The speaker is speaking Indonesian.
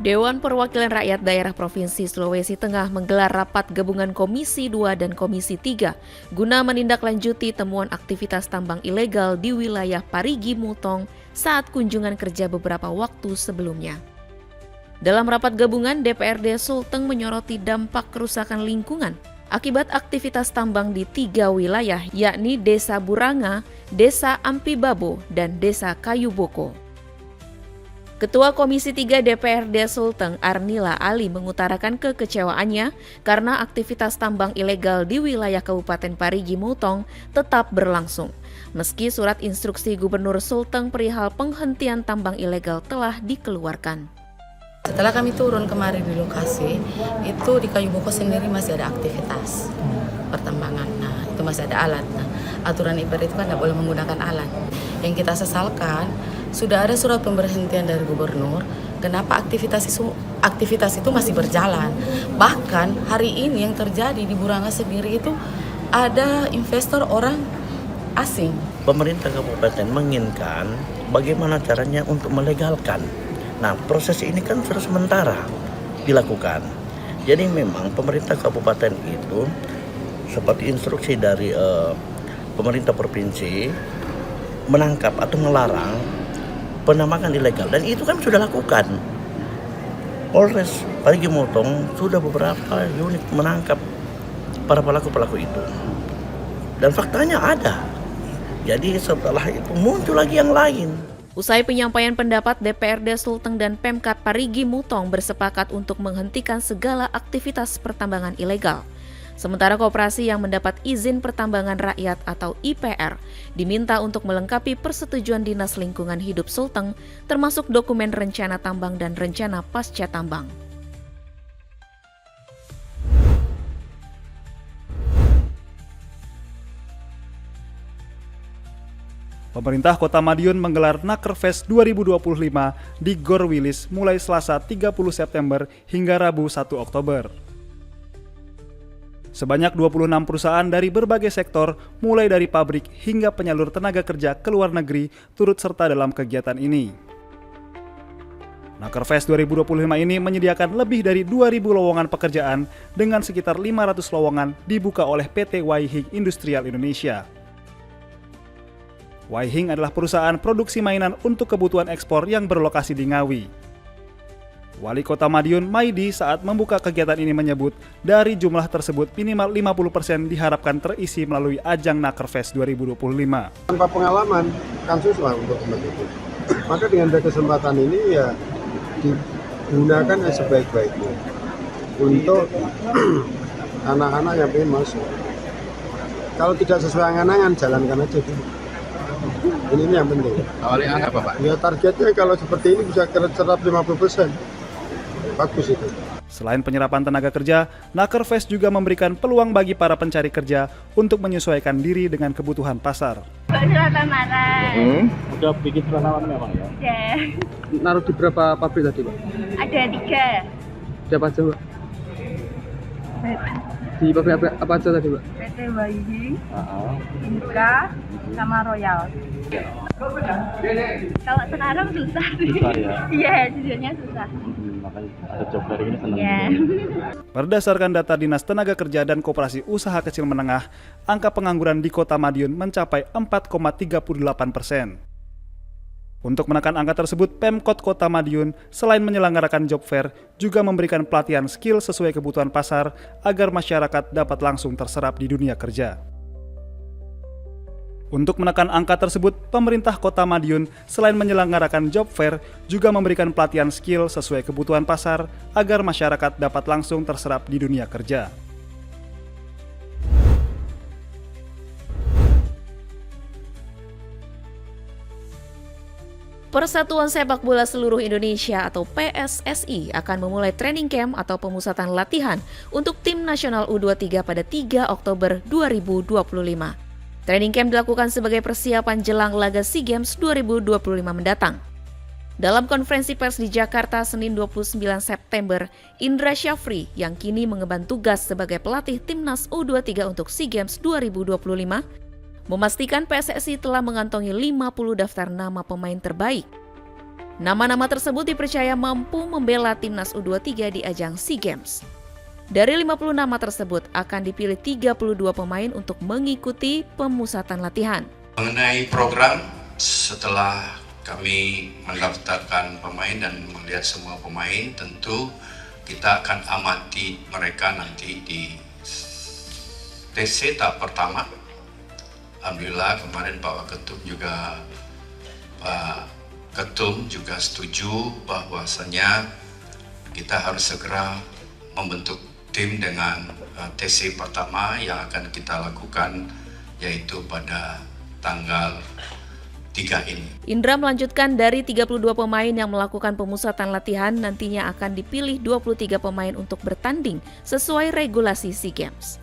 Dewan Perwakilan Rakyat Daerah Provinsi Sulawesi Tengah menggelar rapat gabungan Komisi 2 dan Komisi 3 guna menindaklanjuti temuan aktivitas tambang ilegal di wilayah Parigi Mutong saat kunjungan kerja beberapa waktu sebelumnya. Dalam rapat gabungan, DPRD Sulteng menyoroti dampak kerusakan lingkungan akibat aktivitas tambang di 3 wilayah, yakni Desa Buranga, Desa Ampibabo, dan Desa Kayuboko. Ketua Komisi 3 DPRD Sulteng, Arnila Ali, mengutarakan kekecewaannya karena aktivitas tambang ilegal di wilayah Kabupaten Parigi Mutong tetap berlangsung, meski surat instruksi Gubernur Sulteng perihal penghentian tambang ilegal telah dikeluarkan. Setelah kami turun kemarin di lokasi, itu di Kayuboko sendiri masih ada aktivitas pertambangan. Nah, itu masih ada alat. Nah, aturan IPR itu kan tidak boleh menggunakan alat. Yang kita sesalkan, sudah ada surat pemberhentian dari gubernur, kenapa aktivitas itu masih berjalan. Bahkan hari ini yang terjadi di Buranga sendiri itu ada investor orang asing. Pemerintah kabupaten menginginkan bagaimana caranya untuk melegalkan. Nah, proses ini kan sudah sementara dilakukan. Jadi memang pemerintah kabupaten itu seperti instruksi dari pemerintah provinsi menangkap atau melarang penambangan ilegal, dan itu kan sudah lakukan. Polres Parigi Mutong sudah beberapa unit menangkap para pelaku-pelaku itu, dan faktanya ada. Jadi setelah itu muncul lagi yang lain. Usai penyampaian pendapat, DPRD Sulteng dan Pemkat Parigi Mutong bersepakat untuk menghentikan segala aktivitas pertambangan ilegal. Sementara koperasi yang mendapat izin pertambangan rakyat atau IPR diminta untuk melengkapi persetujuan Dinas Lingkungan Hidup Sulteng, termasuk dokumen rencana tambang dan rencana pasca tambang. Pemerintah Kota Madiun menggelar Nakerfest 2025 di Gor Wilis mulai Selasa 30 September hingga Rabu 1 Oktober. Sebanyak 26 perusahaan dari berbagai sektor, mulai dari pabrik hingga penyalur tenaga kerja ke luar negeri, turut serta dalam kegiatan ini. Nakerfest 2025 ini menyediakan lebih dari 2.000 lowongan pekerjaan dengan sekitar 500 lowongan dibuka oleh PT Waihing Industrial Indonesia. Waihing adalah perusahaan produksi mainan untuk kebutuhan ekspor yang berlokasi di Ngawi. Wali Kota Madiun, Maidi, saat membuka kegiatan ini menyebut dari jumlah tersebut minimal 50% diharapkan terisi melalui ajang Nakerfest 2025. Tanpa pengalaman kan susah untuk itu. Maka dengan kesempatan ini ya digunakan yang sebaik-baiknya untuk anak-anak yang pengen masuk. Kalau tidak sesuai angan-angan, jalankan aja dulu. Ini yang penting. Awalnya apa, Pak? Ya targetnya kalau seperti ini bisa serap 50%. Bagus itu. Selain penyerapan tenaga kerja, Nakerfest juga memberikan peluang bagi para pencari kerja untuk menyesuaikan diri dengan kebutuhan pasar. Surat lamaran. Udah bikin surat lamaran memang ya? Ya. Naruh di berapa pabrik tadi, Pak? Ada 3. Siapa aja, Pak? Di pabrik apa aja tadi, Pak? PT Waihing, Inka, sama Royal. Kalau sekarang susah sih. Susah ya? Iya, jujurnya susah. Makanya ada job dari ini senang. Iya. Berdasarkan data Dinas Tenaga Kerja dan Koperasi Usaha Kecil Menengah, angka pengangguran di Kota Madiun mencapai 4,38%. Untuk menekan angka tersebut, Pemkot Kota Madiun selain menyelenggarakan job fair, juga memberikan pelatihan skill sesuai kebutuhan pasar agar masyarakat dapat langsung terserap di dunia kerja. Untuk menekan angka tersebut, pemerintah Kota Madiun selain menyelenggarakan job fair, juga memberikan pelatihan skill sesuai kebutuhan pasar agar masyarakat dapat langsung terserap di dunia kerja. Persatuan Sepak Bola Seluruh Indonesia atau PSSI akan memulai training camp atau pemusatan latihan untuk tim nasional U23 pada 3 Oktober 2025. Training camp dilakukan sebagai persiapan jelang laga SEA Games 2025 mendatang. Dalam konferensi pers di Jakarta Senin 29 September, Indra Syafri yang kini mengemban tugas sebagai pelatih timnas U23 untuk SEA Games 2025 memastikan PSSI telah mengantongi 50 daftar nama pemain terbaik. Nama-nama tersebut dipercaya mampu membela timnas U23 di ajang SEA Games. Dari 50 nama tersebut akan dipilih 32 pemain untuk mengikuti pemusatan latihan. Mengenai program, setelah kami mendaftarkan pemain dan melihat semua pemain, tentu kita akan amati mereka nanti di TC tahap pertama. Alhamdulillah kemarin Pak Ketum juga setuju bahwasanya kita harus segera membentuk tim dengan TC pertama yang akan kita lakukan, yaitu pada tanggal 3 ini. Indra melanjutkan dari 32 pemain yang melakukan pemusatan latihan nantinya akan dipilih 23 pemain untuk bertanding sesuai regulasi SEA Games.